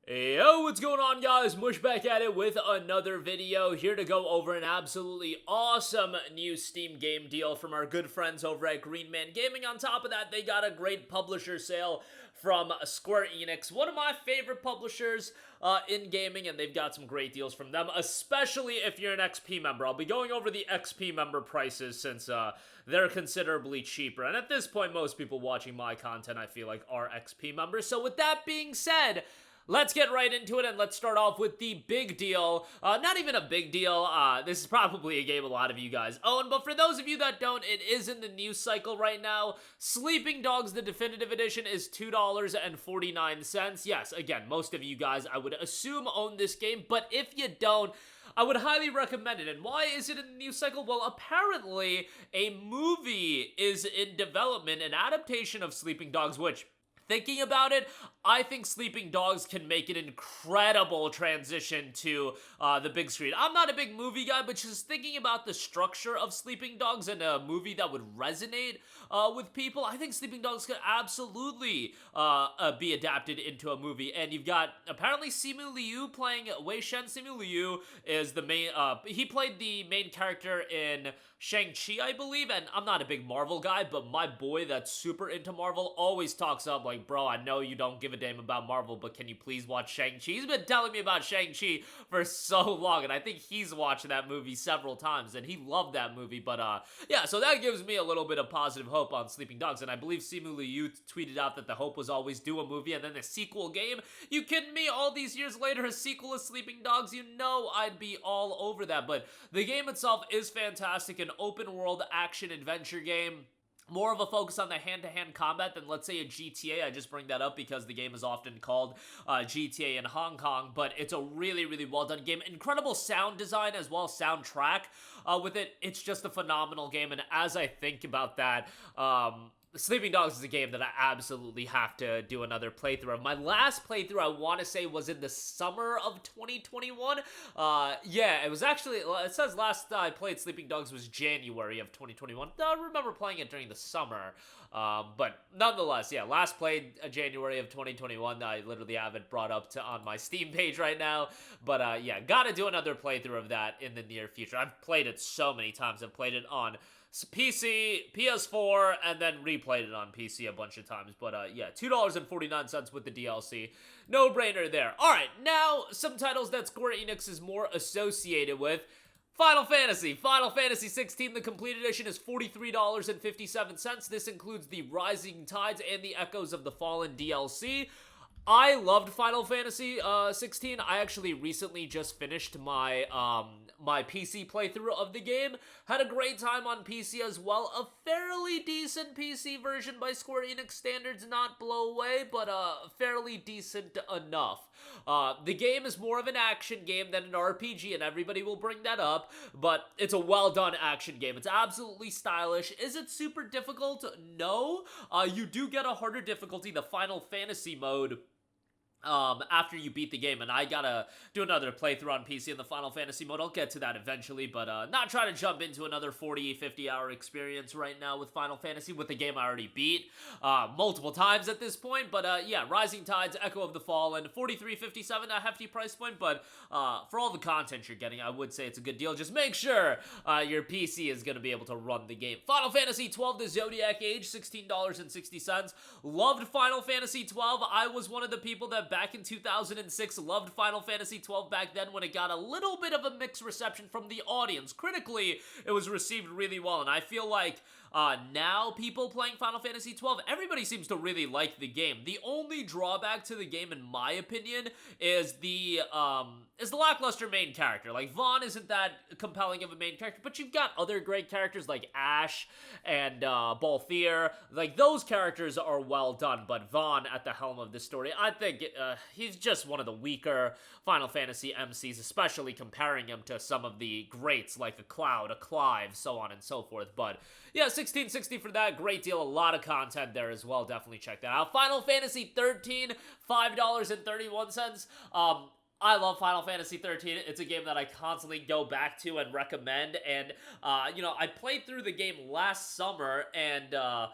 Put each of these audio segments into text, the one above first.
Yo, what's going on, guys? Mush back at it with another video, here to go over an absolutely awesome new Steam game deal from our good friends over at Green Man Gaming. On top of that, they got a great publisher sale from Square Enix, one of my favorite publishers in gaming, and they've got some great deals from them, especially if you're an XP member. I'll be going over the XP member prices since they're considerably cheaper, and at this point, most people watching my content, I feel like, are XP members. So with that being said, let's get right into it, and let's start off with the big deal. Not even a big deal. This is probably a game a lot of you guys own, but for those of you that don't, it is in the news cycle right now. Sleeping Dogs, the definitive edition, is $2.49. Yes, again, most of you guys, I would assume, own this game, but if you don't, I would highly recommend it. And why is it in the news cycle? Well, apparently, a movie is in development, an adaptation of Sleeping Dogs, which, thinking about it, I think Sleeping Dogs can make an incredible transition to the big screen. I'm not a big movie guy, but just thinking about the structure of Sleeping Dogs and a movie that would resonate with people, I think Sleeping Dogs could absolutely be adapted into a movie. And you've got, apparently, Simu Liu playing Wei Shen. Simu Liu is the main, he played the main character in Shang-Chi, I believe, and I'm not a big Marvel guy, but my boy that's super into Marvel always talks up like, bro, I know you don't give a damn about Marvel, but can you please watch Shang-Chi? He's been telling me about Shang-Chi for so long, and I think he's watched that movie several times, and he loved that movie, but yeah, so that gives me a little bit of positive hope on Sleeping Dogs, and I believe Simu Liu tweeted out that the hope was always do a movie and then a sequel game. You kidding me? All these years later, a sequel of Sleeping Dogs? You know I'd be all over that, but the game itself is fantastic, an open-world action-adventure game. More of a focus on the hand-to-hand combat than, let's say, a GTA. I just bring that up because the game is often called GTA in Hong Kong, but it's a really, really well-done game. Incredible sound design as well, soundtrack with it. It's just a phenomenal game, and as I think about that, Sleeping Dogs is a game that I absolutely have to do another playthrough of. My last playthrough, I want to say, was in the summer of 2021. Yeah, it was actually, it says last I played Sleeping Dogs was January of 2021. I remember playing it during the summer. But nonetheless, yeah, last played January of 2021. I literally have it brought up on my Steam page right now. But yeah, gotta do another playthrough of that in the near future. I've played it so many times. I've played it on PC, PS4, and then replayed it on PC a bunch of times. But yeah, $2.49 with the DLC. No brainer there. Alright, now some titles that Square Enix is more associated with. Final Fantasy XVI, the complete edition, is $43.57. This includes the Rising Tides and the Echoes of the Fallen DLC. I loved Final Fantasy 16. I actually recently just finished my my PC playthrough of the game. Had a great time on PC as well. A fairly decent PC version by Square Enix standards, not blow away, but fairly decent enough. The game is more of an action game than an RPG, and everybody will bring that up, but it's a well-done action game. It's absolutely stylish. Is it super difficult? No. You do get a harder difficulty, the Final Fantasy mode, after you beat the game, and I gotta do another playthrough on PC in the Final Fantasy mode. I'll get to that eventually, but not trying to jump into another 40-50 hour experience right now with Final Fantasy, with the game I already beat multiple times at this point. But yeah, Rising Tides, Echo of the Fallen, $43.57, a hefty price point, but for all the content you're getting, I would say it's a good deal. Just make sure your PC is gonna be able to run the game. Final Fantasy XII, the Zodiac Age, $16.60. Loved Final Fantasy XII. I was one of the people that back in 2006 loved Final Fantasy XII back then, when it got a little bit of a mixed reception from the audience. Critically, it was received really well, and I feel like now people playing Final Fantasy XII, everybody seems to really like the game. The only drawback to the game, in my opinion, is the lackluster main character. Like, Vaughn isn't that compelling of a main character, but you've got other great characters like Ash and Balthier. Like, those characters are well done, but Vaughn at the helm of this story, I think he's just one of the weaker Final Fantasy MCs, especially comparing him to some of the greats like a Cloud, a Clive, so on and so forth. But yeah, $16.60 for that. Great deal. A lot of content there as well. Definitely check that out. Final Fantasy XIII, $5.31. I love Final Fantasy 13. It's a game that I constantly go back to and recommend. And, you know, I played through the game last summer, and I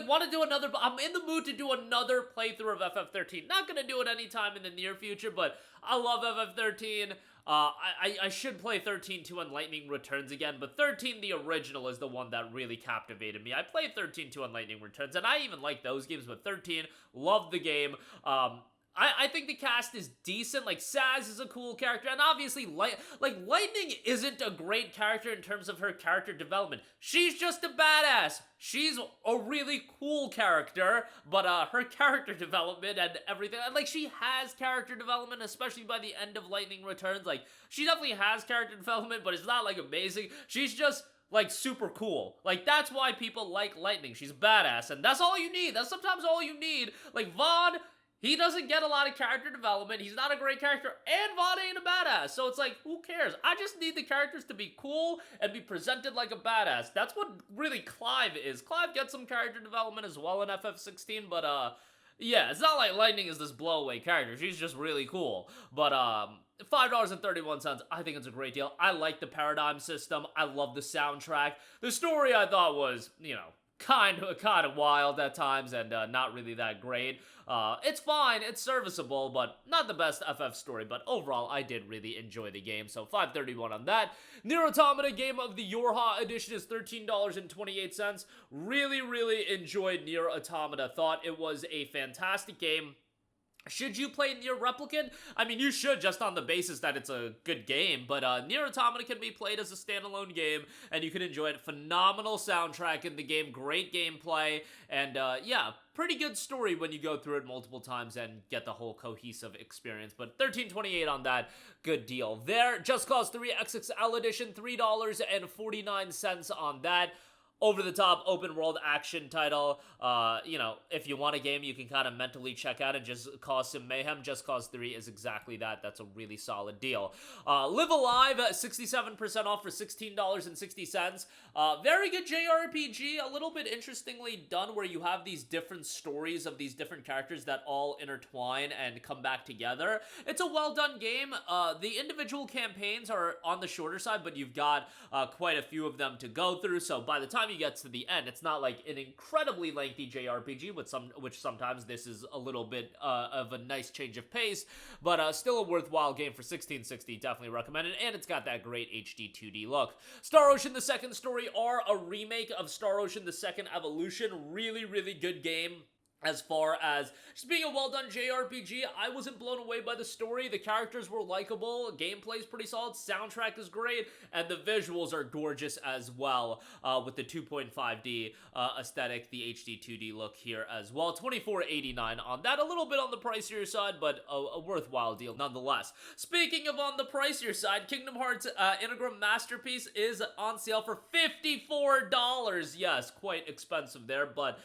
want to do another. I'm in the mood to do another playthrough of FF13. Not gonna do it anytime in the near future, but I love FF13. I should play 13 2 when Lightning Returns again, but 13 the original is the one that really captivated me. I played 13 2 when Lightning Returns, and I even like those games, but 13, loved the game. I think the cast is decent. Like, Saz is a cool character, and obviously, Lightning isn't a great character in terms of her character development. She's just a badass. She's a really cool character, but her character development and everything, like, she has character development, especially by the end of Lightning Returns. Like, she definitely has character development, but it's not, like, amazing. She's just, like, super cool. Like, that's why people like Lightning. She's badass, and that's all you need. That's sometimes all you need. Like, Vaughn, he doesn't get a lot of character development. He's not a great character, and Vaughn ain't a badass. So it's like, who cares? I just need the characters to be cool and be presented like a badass. That's what really Clive is. Clive gets some character development as well in FF16, but yeah, it's not like Lightning is this blowaway character. She's just really cool. But $5.31, I think it's a great deal. I like the paradigm system. I love the soundtrack. The story I thought was, you know, kind of wild at times and not really that great. It's fine, it's serviceable, but not the best FF story. But overall, I did really enjoy the game, so $5.31 on that. NieR Automata Game of the YoRHa Edition is $13.28. Really enjoyed NieR Automata. Thought it was a fantastic game. Should you play NieR Replicant? I mean, you should, just on the basis that it's a good game, but NieR Automata can be played as a standalone game, and you can enjoy it. Phenomenal soundtrack in the game, great gameplay, and yeah, pretty good story when you go through it multiple times and get the whole cohesive experience. But $13.28 on that, good deal there. Just Cause 3 XXL Edition, $3.49 on that. Over-the-top open-world action title. You know, if you want a game you can kind of mentally check out and just cause some mayhem, Just Cause 3 is exactly that. That's a really solid deal. Live Alive, 67% off for $16.60. Very good JRPG, a little bit interestingly done, where you have these different stories of these different characters that all intertwine and come back together. It's a well-done game. The individual campaigns are on the shorter side, but you've got quite a few of them to go through, so by the time you get to the end, it's not like an incredibly lengthy JRPG, which sometimes this is a little bit of a nice change of pace, but still a worthwhile game for $16.60. Definitely recommended, and it's got that great HD 2D look. Star Ocean the Second Story are a remake of Star Ocean the Second Evolution. Really good game. As far as just being a well-done JRPG, I wasn't blown away by the story. The characters were likable, gameplay's pretty solid, soundtrack is great, and the visuals are gorgeous as well, with the 2.5D aesthetic, the HD 2D look here as well. $24.89 on that. A little bit on the pricier side, but a worthwhile deal nonetheless. Speaking of on the pricier side, Kingdom Hearts INTEGRUM Masterpiece is on sale for $54. Yes, quite expensive there, but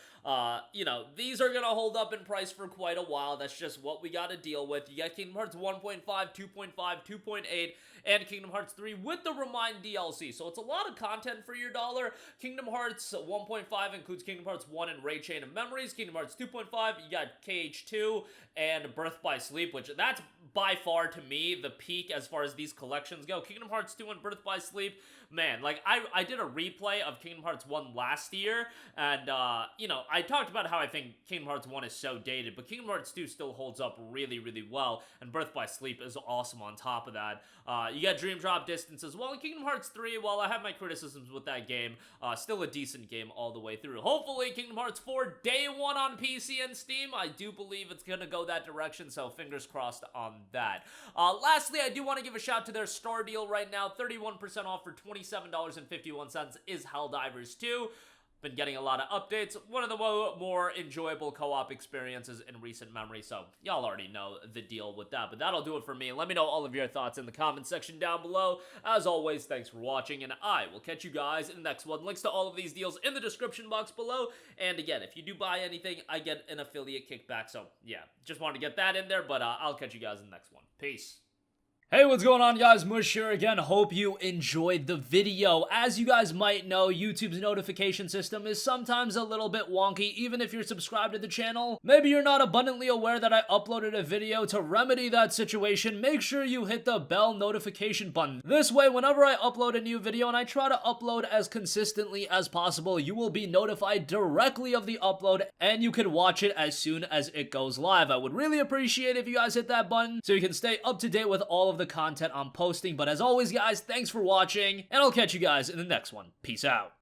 you know, these are gonna hold up in price for quite a while. That's just what we gotta deal with. You got Kingdom Hearts 1.5, 2.5, 2.8, and Kingdom Hearts 3 with the Remind DLC. So it's a lot of content for your dollar. Kingdom Hearts 1.5 includes Kingdom Hearts 1 and Ray Chain of Memories. Kingdom Hearts 2.5, you got KH2 and Birth by Sleep, which that's by far, to me, the peak as far as these collections go. Kingdom Hearts 2 and Birth by Sleep, man, like, I did a replay of Kingdom Hearts 1 last year, and, you know, I talked about how I think Kingdom Hearts 1 is so dated, but Kingdom Hearts 2 still holds up really well, and Birth by Sleep is awesome on top of that. You got Dream Drop Distance as well, and Kingdom Hearts 3, while I have my criticisms with that game, still a decent game all the way through. Hopefully, Kingdom Hearts 4, day one on PC and Steam. I do believe it's gonna go that direction, so fingers crossed on that. Lastly, I do want to give a shout to their Star deal right now. 31% off for $27.51 is Helldivers 2. Been getting a lot of updates. One of the more enjoyable co-op experiences in recent memory, so y'all already know the deal with that. But that'll do it for me. Let me know all of your thoughts in the comment section down below. As always, thanks for watching, and I will catch you guys in the next one. Links to all of these deals in the description box below. And again, if you do buy anything, I get an affiliate kickback. So yeah, just wanted to get that in there, but I'll catch you guys in the next one. Peace. Hey, what's going on, guys? Mush here again. Hope you enjoyed the video. As you guys might know, YouTube's notification system is sometimes a little bit wonky, even if you're subscribed to the channel. Maybe you're not abundantly aware that I uploaded a video. To remedy that situation, make sure you hit the bell notification button. This way, whenever I upload a new video, and I try to upload as consistently as possible, you will be notified directly of the upload, and you can watch it as soon as it goes live. I would really appreciate if you guys hit that button so you can stay up to date with all of the content I'm posting. But as always, guys, thanks for watching, and I'll catch you guys in the next one. Peace out.